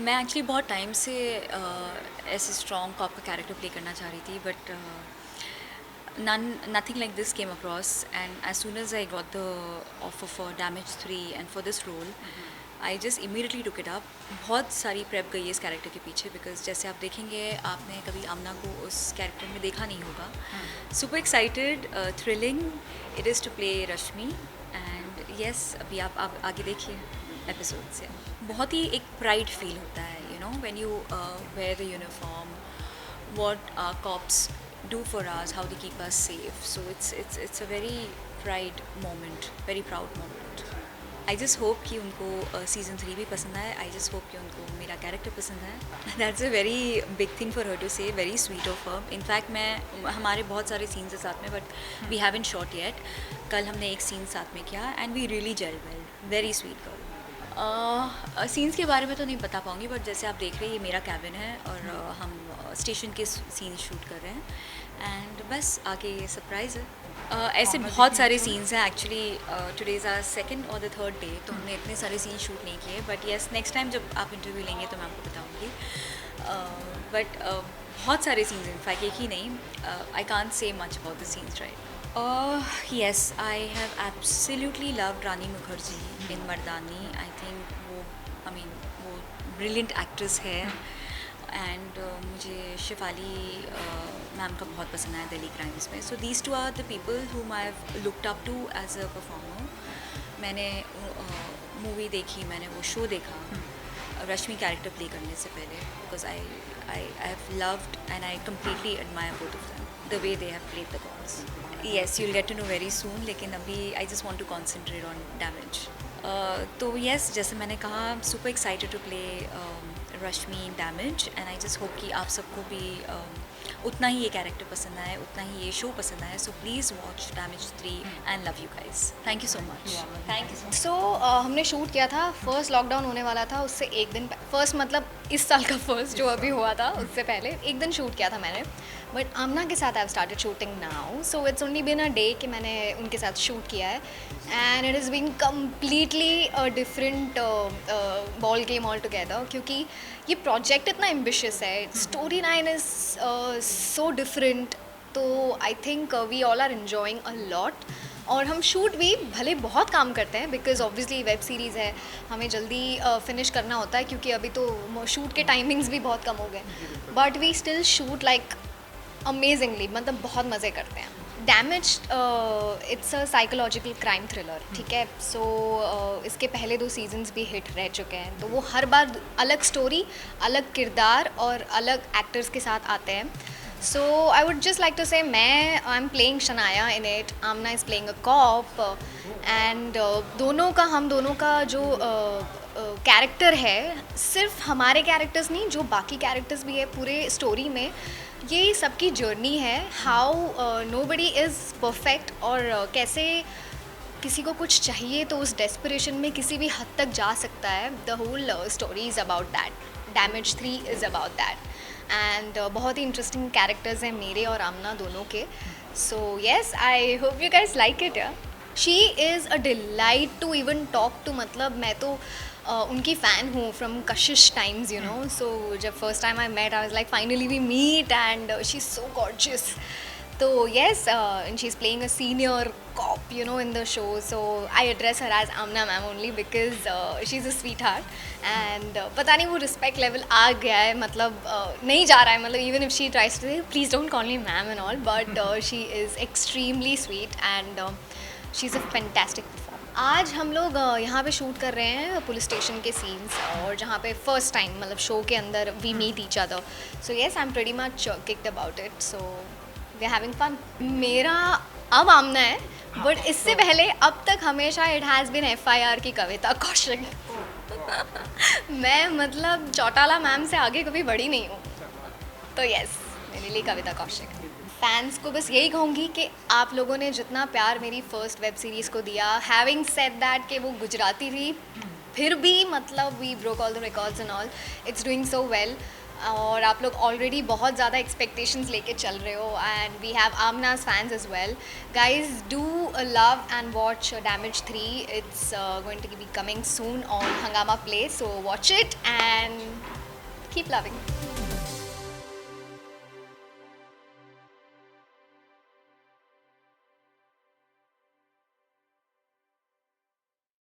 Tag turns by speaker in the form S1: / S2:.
S1: मैं एक्चुअली बहुत टाइम से ऐसे स्ट्रॉन्ग कॉप का कैरेक्टर प्ले करना चाह रही थी but nothing like this came across, and as soon as I got the offer for Damage 3 and for this role, I just immediately took it up. बहुत सारी prep गई है इस कैरेक्टर के पीछे बिकॉज जैसे आप देखेंगे आपने कभी आमना को उस कैरेक्टर में देखा नहीं होगा. Super excited, thrilling it is to play Rashmi and yes अभी आप आगे देखिए एपिसोड से. बहुत ही एक प्राइड फील होता है you know when you wear the uniform, what our cops do for us, how they keep us safe. So it's a very pride moment, very proud moment. I just hope कि उनको season 3 भी पसंद आए. I just hope कि उनको मेरा character पसंद आए. That's a very big thing for her to say. Very sweet of her. In fact हमारे बहुत सारे scenes हैं साथ में but we haven't shot yet. कल हमने एक scene साथ में किया and we really gelled well. Very sweet girl. Scenes के बारे में तो नहीं बता पाऊँगी बट जैसे आप देख रहे हैं ये मेरा कैबिन है और हम स्टेशन के सीन शूट कर रहे हैं एंड बस आगे ये सरप्राइज़ है. ऐसे बहुत सारे सीन्स हैं actually. Today is our second और द थर्ड डे तो हमने इतने सारे सीन शूट नहीं किए बट येस नेक्स्ट टाइम जब आप इंटरव्यू लेंगे तो मैं आपको बताऊँगी. बट बहुत सारे सीन्स इनफैक्ट एक ही नहीं. I can't say much about the scenes right. Yes, I have absolutely loved Rani Mukherjee in Mardani. I think वो ब्रिलियंट एक्ट्रेस है एंड मुझे शिफाली मैम का बहुत पसंद आया दिल्ली क्राइम्स में. So these two are the people whom I have looked up to as a performer. मैंने movie देखी, मैंने वो शो देखा रश्मि कैरेक्टर प्ले करने से पहले because I have loved and I completely admire both of them the way they have played the gods. Yes you will get to know very soon लेकिन अभी I just want to concentrate on damage. तो yes जैसे मैंने कहा super excited to play Rashmi in damage and I just hope कि आप सबको भी उतना ही ये कैरेक्टर पसंद आए, उतना ही ये शो पसंद आए. So please watch Damage 3 and love you guys. Thank you so much. Thank you.
S2: So हमने शूट किया था, फर्स्ट लॉकडाउन होने वाला था उससे एक दिन फर्स्ट मतलब इस साल का फर्स्ट जो अभी हुआ था उससे पहले एक दिन शूट किया था मैंने. बट आमना के साथ I have started shooting now so it's only been a day कि मैंने उनके साथ शूट किया है and it is been completely a different ball game all together क्योंकि ये प्रोजेक्ट इतना एम्बिशियस है. Story line is so different. तो I think we all are enjoying a lot और हम शूट भी भले बहुत काम करते हैं बिकॉज ऑब्वियसली वेब सीरीज़ है, हमें जल्दी फिनिश करना होता है क्योंकि अभी तो शूट के टाइमिंग्स भी बहुत कम हो गए but we still shoot like amazingly. मतलब बहुत मज़े करते हैं. Damage it's a psychological crime thriller. ठीक है. सो इसके पहले 2 सीजन्स भी हिट रह चुके हैं तो वो हर बार अलग स्टोरी, अलग किरदार और अलग एक्टर्स के साथ आते हैं. So I would just like to say I am playing Shanaya in it, Aamna is playing a cop and हम दोनों का जो कैरेक्टर है सिर्फ हमारे कैरेक्टर्स नहीं जो बाकी कैरेक्टर्स भी है पूरे स्टोरी में ये सबकी जर्नी है. हाउ नोबडी इज़ परफेक्ट और कैसे किसी को कुछ चाहिए तो उस डेस्परेशन में किसी भी हद तक जा सकता है. The whole story is about that. Damage 3 is about that and बहुत ही इंटरेस्टिंग कैरेक्टर्स हैं मेरे और आमना दोनों के. So yes I hope you guys like it. Yeah she is a delight to even talk to. मतलब मैं तो उनकी फ़ैन हूँ from Kashish times you know. So जब first time I met I was like finally we meet and she is so gorgeous. तो yes and she is playing a senior cop you know in the show. So I address her as Aamna ma'am only because she is a sweetheart and पता नहीं वो respect level आ गया है. मतलब नहीं जा रहा है. मतलब even if she tries to say please don't call me ma'am and all but she is extremely sweet and she is a fantastic. आज हम लोग यहाँ पे शूट कर रहे हैं पुलिस स्टेशन के सीन्स और जहाँ पे फर्स्ट टाइम मतलब शो के अंदर we meet each other. So yes I am pretty much kicked about it. So we are having fun. मेरा अब आमना है बट इससे पहले अब तक हमेशा इट हैज़ बिन FIR की कविता कौशिक. मैं मतलब चौटाला मैम से आगे कभी बढ़ी नहीं हूँ. तो येस मेरे लिए कविता कौशिक. फैंस को बस यही कहूँगी कि आप लोगों ने जितना प्यार मेरी फर्स्ट वेब सीरीज़ को दिया, हैविंग सेड दैट कि वो गुजराती थी फिर भी मतलब we broke all the records and all. It's doing so well और आप लोग ऑलरेडी बहुत ज़्यादा एक्सपेक्टेशंस लेके चल रहे हो and we have Aamna's fans as well. Guys do love and watch Damage 3. It's going to be coming soon on Hungama play. So watch it and keep loving.